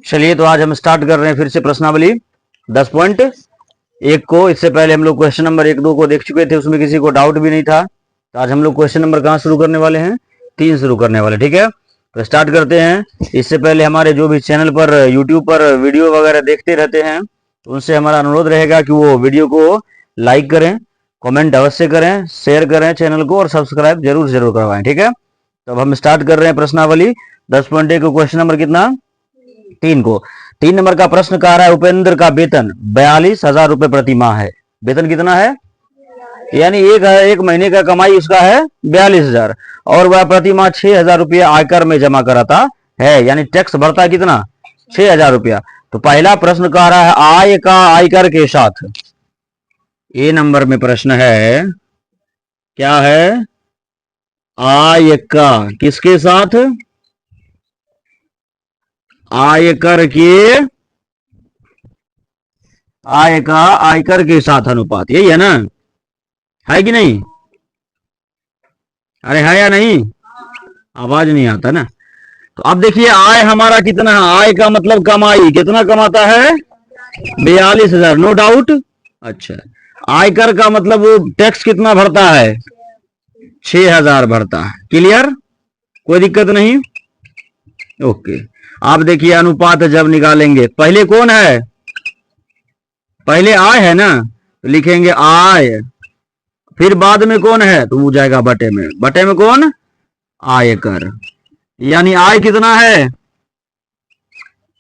चलिए, तो आज हम स्टार्ट कर रहे हैं फिर से प्रश्नावली 10.1 को। इससे पहले हम लोग क्वेश्चन नंबर 1, 2 को देख चुके थे, उसमें किसी को डाउट भी नहीं था। तो आज हम लोग क्वेश्चन नंबर कहाँ शुरू करने वाले हैं? 3 शुरू करने वाले, ठीक है। तो स्टार्ट करते हैं। इससे पहले हमारे जो भी चैनल पर यूट्यूब पर वीडियो वगैरह देखते रहते हैं, तो उनसे हमारा अनुरोध रहेगा कि वो वीडियो को लाइक करें, कमेंट अवश्य करें, शेयर करें चैनल को, और सब्सक्राइब जरूर जरूर करवाएं, ठीक है। तो अब हम स्टार्ट कर रहे हैं प्रश्नावली 10.1 को। क्वेश्चन नंबर कितना? 3 को। 3 नंबर का प्रश्न कह रहा है, उपेंद्र का वेतन 42,000 रुपए प्रति माह है। वेतन कितना है? यानी एक महीने का कमाई उसका है 42,000, और वह प्रति माह 6,000 रुपया आयकर में जमा कराता है, यानी टैक्स भरता है कितना? 6,000 रुपया। तो पहला प्रश्न कह रहा है आय का आयकर के साथ। ए नंबर में प्रश्न है, क्या है? आय का किसके साथ? आयकर के, आय का आयकर के साथ अनुपात, यही है ना? है कि नहीं? अरे है या नहीं? आवाज नहीं आता ना। तो अब देखिए, आय हमारा कितना है? आय का मतलब कमाई, कितना कमाता है? 42,000, नो डाउट। अच्छा, आयकर का मतलब वो टैक्स कितना भरता है? 6,000 भरता है। क्लियर? कोई दिक्कत नहीं? ओके। आप देखिए, अनुपात जब निकालेंगे, पहले कौन है? पहले आय है ना, तो लिखेंगे आय, फिर बाद में कौन है? तो वो जाएगा बटे में। बटे में कौन? आयकर। यानी आय कितना है?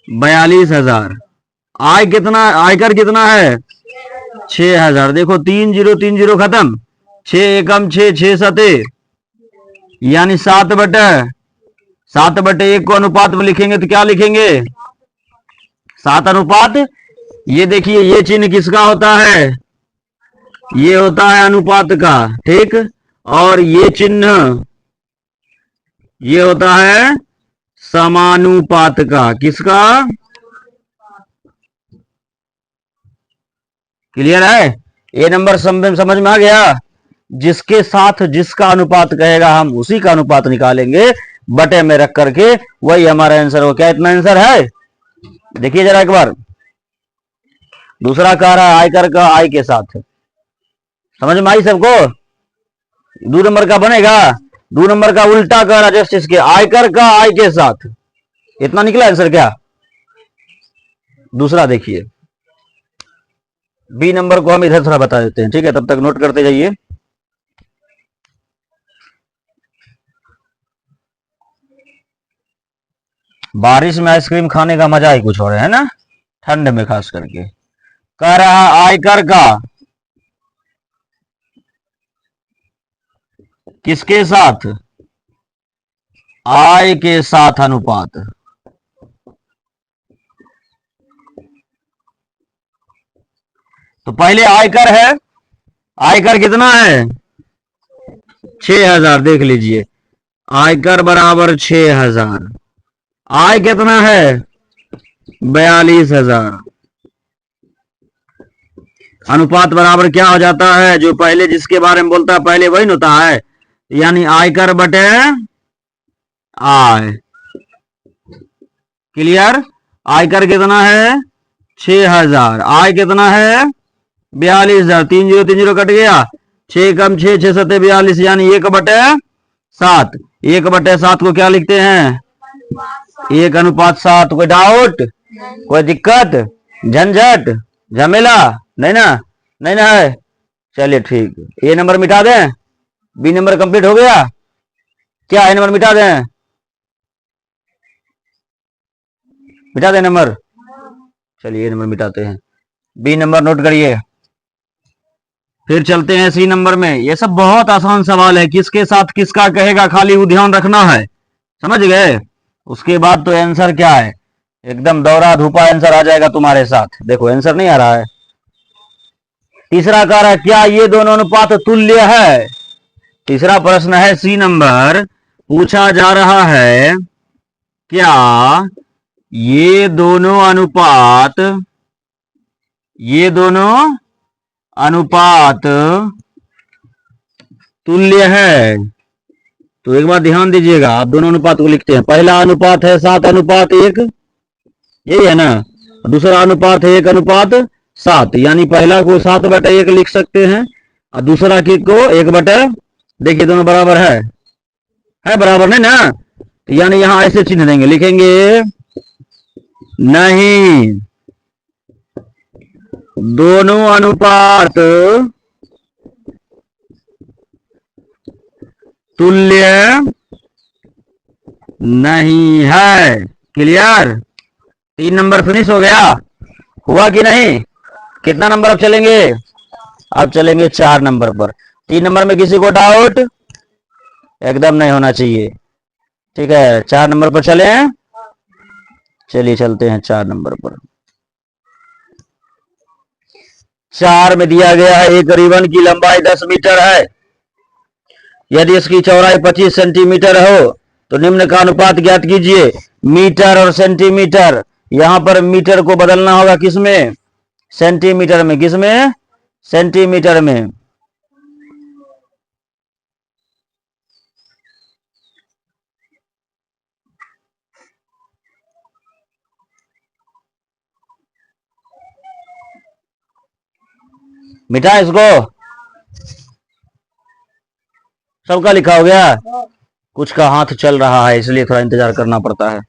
42,000। आय कितना? आयकर कितना है? 6,000। देखो 3 0 3 0 खत्म, 6 एकम 6, 6 सते, यानी 7/1 को अनुपात में लिखेंगे तो क्या लिखेंगे? 7 अनुपात। ये देखिए, ये चिन्ह किसका होता है? ये होता है अनुपात का, ठीक। और ये चिन्ह, ये होता है समानुपात का। किसका? क्लियर है? ये नंबर समझ में आ गया? जिसके साथ जिसका अनुपात कहेगा, हम उसी का अनुपात निकालेंगे बटे में रख करके, वही हमारा आंसर हो। क्या इतना आंसर है? देखिए जरा एक बार। दूसरा कह रहा है आयकर का आय के साथ। समझ में आई सबको? 2 नंबर का बनेगा। 2 नंबर का उल्टा कह रहा, जस्ट इसके, आयकर का आय के साथ। इतना निकला आंसर क्या? दूसरा देखिए, बी नंबर को हम इधर थोड़ा बता देते हैं, ठीक है। तब तक नोट करते जाइए। बारिश में आइसक्रीम खाने का मजा ही कुछ और है ना, ठंड में खास करके। कह रहा आयकर का किसके साथ? आय के साथ अनुपात। तो पहले आयकर है, आयकर कितना है? 6,000। देख लीजिए, आयकर बराबर 6,000। आय कितना है? 42,000। अनुपात बराबर क्या हो जाता है? जो पहले जिसके बारे में बोलता है पहले वही न होता है, यानी आयकर बटे आय। क्लियर? आयकर कितना है? 6,000। आय कितना है? 42,000। 3 0 3 0 कट गया, 6 कम 6, 6 सत्ते 42, यानी 1/7। 1/7 को क्या लिखते हैं? 1:7। कोई डाउट? कोई दिक्कत, झंझट, झमेला नहीं ना? नहीं ना है? चलिए ठीक। ए नंबर मिटा दें? बी नंबर कंप्लीट हो गया क्या? ए नंबर मिटा दें? मिटा दें नंबर? चलिए ए नंबर मिटाते हैं, बी नंबर नोट करिए। फिर चलते हैं सी नंबर में। ये सब बहुत आसान सवाल है, किसके साथ किसका कहेगा, खाली वो ध्यान रखना है। समझ गए? उसके बाद तो आंसर क्या है, एकदम दौरा धूपा आंसर आ जाएगा तुम्हारे साथ। देखो आंसर नहीं आ रहा है। तीसरा कह रहा है, क्या ये दोनों अनुपात तुल्य है? तीसरा प्रश्न है सी नंबर, पूछा जा रहा है क्या ये दोनों अनुपात अनुपात तुल्य है। तो एक बार ध्यान दीजिएगा, आप दोनों अनुपात को लिखते हैं। पहला अनुपात है 7:1, यही है ना। दूसरा अनुपात है 1:7, यानी पहला को 7/1 लिख सकते हैं और दूसरा की को 1/, देखिए दोनों बराबर है बराबर नहीं ना। तो यानी यहां ऐसे चिन्ह देंगे, लिखेंगे नहीं, दोनों अनुपात तुल्य नहीं है। क्लियर? 3 नंबर फिनिश हो गया, हुआ कि नहीं? कितना नंबर अब चलेंगे? अब चलेंगे 4 नंबर पर। 3 नंबर में किसी को डाउट एकदम नहीं होना चाहिए, ठीक है। 4 नंबर पर चले हैं, चलिए चलते हैं 4 नंबर पर। 4 में दिया गया है एक रिबन की लंबाई 10 मीटर है, यदि इसकी चौड़ाई 25 सेंटीमीटर हो तो निम्न का अनुपात ज्ञात कीजिए। मीटर और सेंटीमीटर, यहां पर मीटर को बदलना होगा किसमें? सेंटीमीटर में। किसमें? सेंटीमीटर में। मिटा इसको, सबका लिखा हो गया? कुछ का हाथ चल रहा है इसलिए थोड़ा इंतजार करना पड़ता है।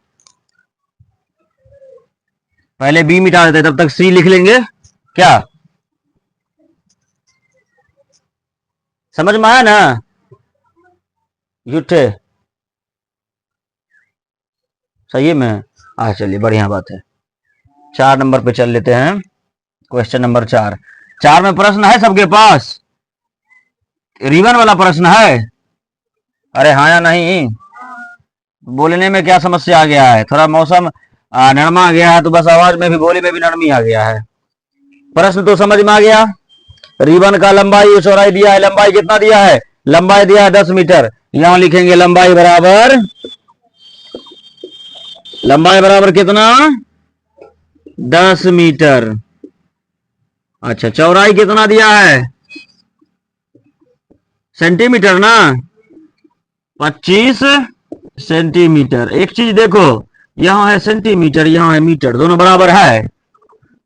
पहले बी मिटा देते, तब तक सी लिख लेंगे। क्या समझ में आया ना? युठे सही में आ, चलिए बढ़िया बात है। 4 नंबर पे चल लेते हैं। Question number 4। 4 में प्रश्न है सबके पास? रिबन वाला प्रश्न है? अरे हाँ या नहीं? बोलने में क्या समस्या आ गया है? थोड़ा मौसम नरमा आ गया है तो बस आवाज में भी, बोली में भी नरमी आ गया है। प्रश्न तो समझ में आ गया। रिबन का लंबाई और चौड़ाई दिया है। लंबाई कितना दिया है? लंबाई दिया है 10 मीटर। यहां लिखेंगे लंबाई बराबर, लंबाई बराबर कितना? 10 मीटर। अच्छा, चौड़ाई कितना दिया है? सेंटीमीटर ना, 25 सेंटीमीटर। एक चीज देखो, यहां है सेंटीमीटर, यहां है मीटर, दोनों बराबर है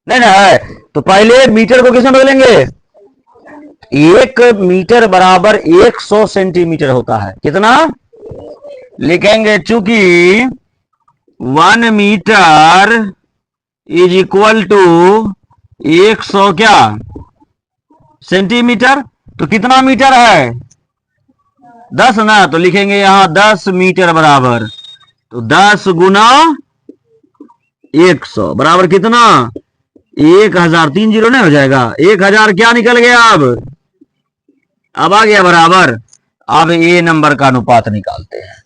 नहीं ना? है तो पहले मीटर को किसमें बदलेंगे? 1 मीटर बराबर 100 सेंटीमीटर होता है। कितना लिखेंगे? चूंकि 1 मीटर इज इक्वल टू 100 क्या सेंटीमीटर। तो कितना मीटर है? 10 ना, तो लिखेंगे यहां 10 मीटर बराबर, तो 10 गुना 100 बराबर कितना? 1000। 3 जीरो नहीं हो जाएगा? 1000 क्या निकल गया? अब आ गया बराबर। अब ए नंबर का अनुपात निकालते हैं।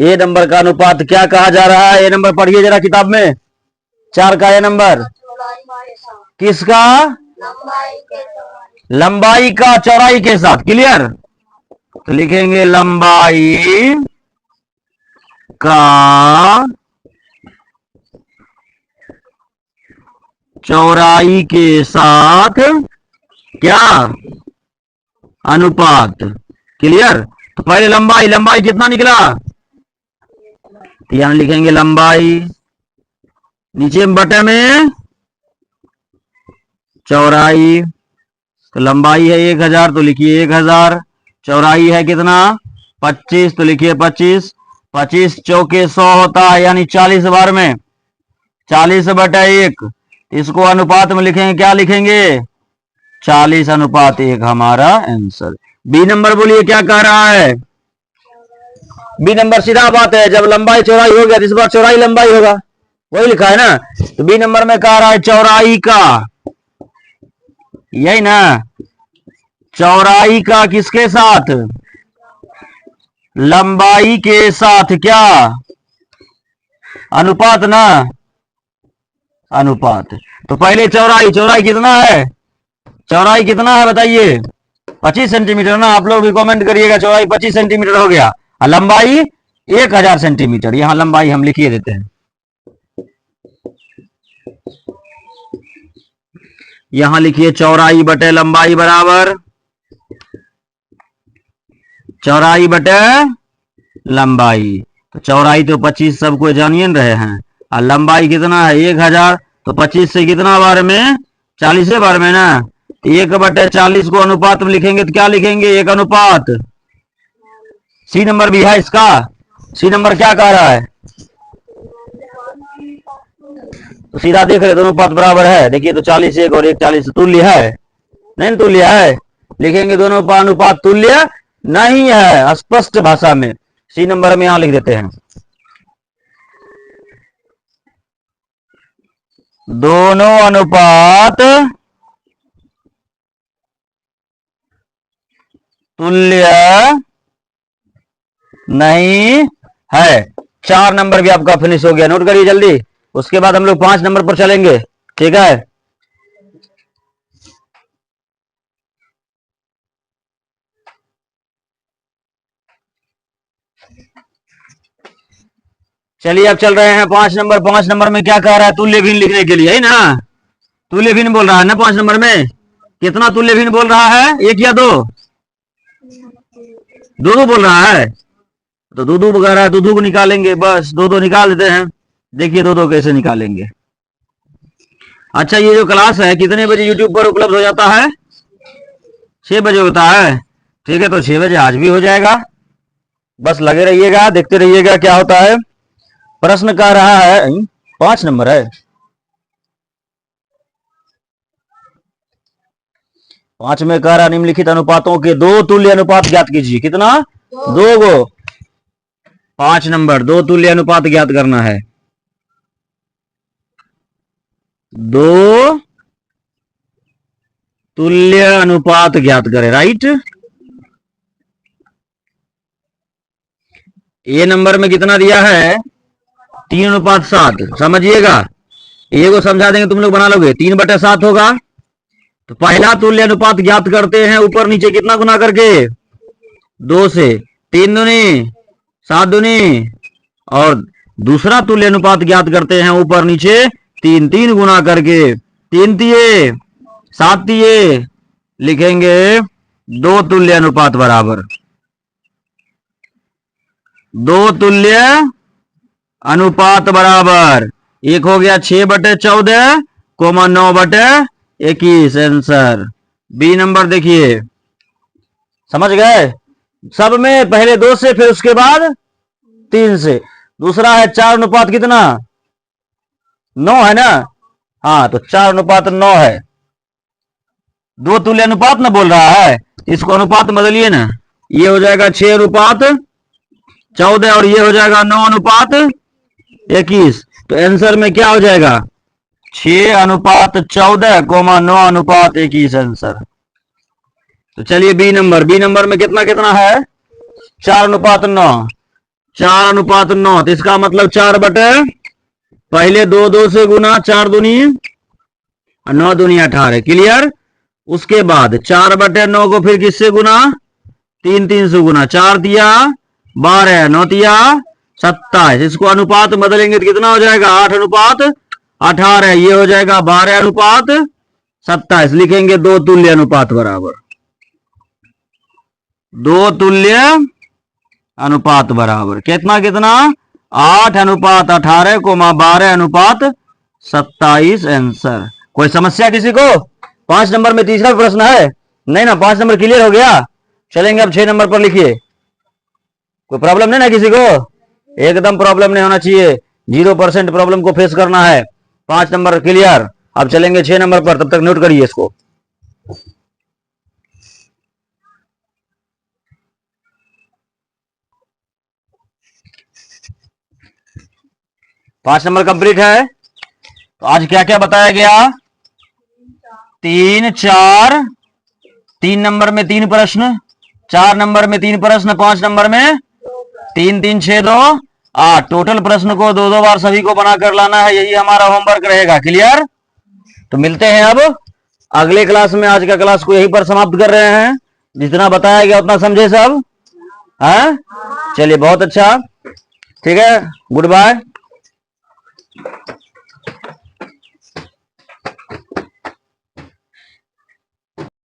ए नंबर का अनुपात क्या कहा जा रहा है? ए नंबर पढ़िए जरा किताब में, 4 का ए नंबर। किसका? लंबाई का चौड़ाई के साथ। क्लियर? तो लिखेंगे लंबाई का चौड़ाई के साथ क्या? अनुपात। क्लियर? तो पहले लंबाई, लंबाई कितना निकला? यहां लिखेंगे लंबाई, नीचे बटे में चौड़ाई। तो लंबाई है 1000 तो लिखिए 1000, चौड़ाई है कितना? 25 तो लिखिए 25। 25 चौके 100 होता है, यानी 40 बार में 40/1। इसको अनुपात में लिखेंगे, क्या लिखेंगे? 40/1 हमारा आंसर। बी नंबर बोलिए क्या कह रहा है? बी नंबर सीधा बात है, जब लंबाई चौड़ाई हो गया तो इस बार चौड़ाई लंबाई होगा, वही लिखा है ना। तो बी नंबर में कह रहा है चौड़ाई का, यही ना, चौड़ाई का किसके साथ? लंबाई के साथ क्या? अनुपात ना, अनुपात। तो पहले चौड़ाई, चौड़ाई कितना है? चौड़ाई कितना है बताइए? 25 सेंटीमीटर ना। आप लोग भी कमेंट करिएगा, चौड़ाई 25 सेंटीमीटर हो गया और लंबाई 1000 सेंटीमीटर। यहां लंबाई हम लिखिए देते हैं। यहां लिखिए चौड़ाई बटे लंबाई बराबर चौड़ाई बटे लंबाई। तो चौड़ाई तो 25 सबको जानिए रहे हैं, और लंबाई कितना है 1000, तो 25 से कितना बार में 40 बार में ना, 1/40 को अनुपात में लिखेंगे तो क्या लिखेंगे 1 अनुपात। सी नंबर भी है इसका। सी नंबर क्या कह रहा है, तो सीधा देख रहे दोनों अनुपात बराबर है। देखिए तो 40 1 और 1 40 तुल्य है, नहीं तुल्य है, लिखेंगे दोनों अनुपात तुल्य नहीं है स्पष्ट भाषा में। सी नंबर में यहां लिख देते हैं दोनों अनुपात तुल्य नहीं है। 4 नंबर भी आपका फिनिश हो गया, नोट करिए जल्दी। उसके बाद हम लोग 5 नंबर पर चलेंगे, ठीक है। चलिए अब चल रहे हैं 5 नंबर। 5 नंबर में क्या कह रहा है, तुल्य भिन्न लिखने के लिए, है ना। तुल्य भिन्न बोल रहा है ना 5 नंबर में। कितना तुल्य भिन्न बोल रहा है, 1 या 2? 2 बोल रहा है, तो 2 वगैरह 2 को निकालेंगे, बस 2 निकाल देते हैं। देखिए 2 कैसे निकालेंगे। अच्छा ये जो क्लास है कितने बजे यूट्यूब पर उपलब्ध हो जाता है, 6 बजे होता है, ठीक है। तो 6 बजे आज भी हो जाएगा, बस लगे रहिएगा, देखते रहिएगा क्या होता है। प्रश्न कह रहा है 5 नंबर है, 5 में कह रहा निम्नलिखित अनुपातों के 2 तुल्य अनुपात ज्ञात कीजिए। कितना, 2 गो। 5 नंबर 2 तुल्य अनुपात ज्ञात करना है। 2 तुल्य अनुपात ज्ञात करें, राइट। ए नंबर में कितना दिया है 3:7, समझिएगा। ए को समझा देंगे, तुम लोग बना लोगे। 3/7 होगा। तो पहला तुल्य अनुपात ज्ञात करते हैं ऊपर नीचे कितना गुना करके, 2 से। 3 दूनी 7 दूनी, और दूसरा तुल्य अनुपात ज्ञात करते हैं ऊपर नीचे 3 गुना करके। 3 तिये 7 तिये, लिखेंगे 2 तुल्य अनुपात बराबर 2 तुल्य अनुपात बराबर। एक हो गया 6/14 कोमा 9/21 आंसर। बी नंबर देखिए, समझ गए। सब में पहले 2 से, फिर उसके बाद 3 से। दूसरा है 4 अनुपात कितना 9 है ना, हाँ तो 4 अनुपात 9 है। 2 तुल्य अनुपात ना बोल रहा है, इसको अनुपात बदलिए ना, ये हो जाएगा 6:14 और ये हो जाएगा 9:21। तो आंसर में क्या हो जाएगा 6:14 कोमा 9:21 आंसर। तो चलिए बी नंबर। बी नंबर में कितना कितना है 4:9। 4:9, तो इसका मतलब 4 बटे पहले 2 से गुना, 4 दूनी 9 दूनी 18, क्लियर। उसके बाद 4/9 को फिर किससे गुना, 3 से गुना। 4 दिया 12, 9 दिया 27। इसको अनुपात बदलेंगे तो कितना हो जाएगा 8:18। ये हो जाएगा 12:27। लिखेंगे 2 तुल्य अनुपात बराबर 2 तुल्य अनुपात बराबर कितना कितना 8:18 कोमा 12:27 आंसर। कोई समस्या किसी को। 5 नंबर में तीसरा प्रश्न है नहीं ना, 5 नंबर क्लियर हो गया। चलेंगे अब 6 नंबर पर, लिखिए। कोई प्रॉब्लम नहीं ना किसी को, एकदम प्रॉब्लम नहीं होना चाहिए, 0% प्रॉब्लम को फेस करना है। 5 नंबर क्लियर। अब चलेंगे 6 नंबर पर, तब तक नोट करिए इसको। 5 नंबर कंप्लीट है। तो आज क्या क्या बताया गया, 3 4, 3 नंबर में 3 प्रश्न, 4 नंबर में 3 प्रश्न, 5 नंबर में 3 3 6 2 8। टोटल प्रश्न को 2 बार सभी को बनाकर लाना है, यही हमारा होमवर्क रहेगा, क्लियर। तो मिलते हैं अब अगले क्लास में। आज का क्लास को यहीं पर समाप्त कर रहे हैं। जितना बताया गया उतना समझे सब, हाँ। चलिए बहुत अच्छा, ठीक है, गुड बाय।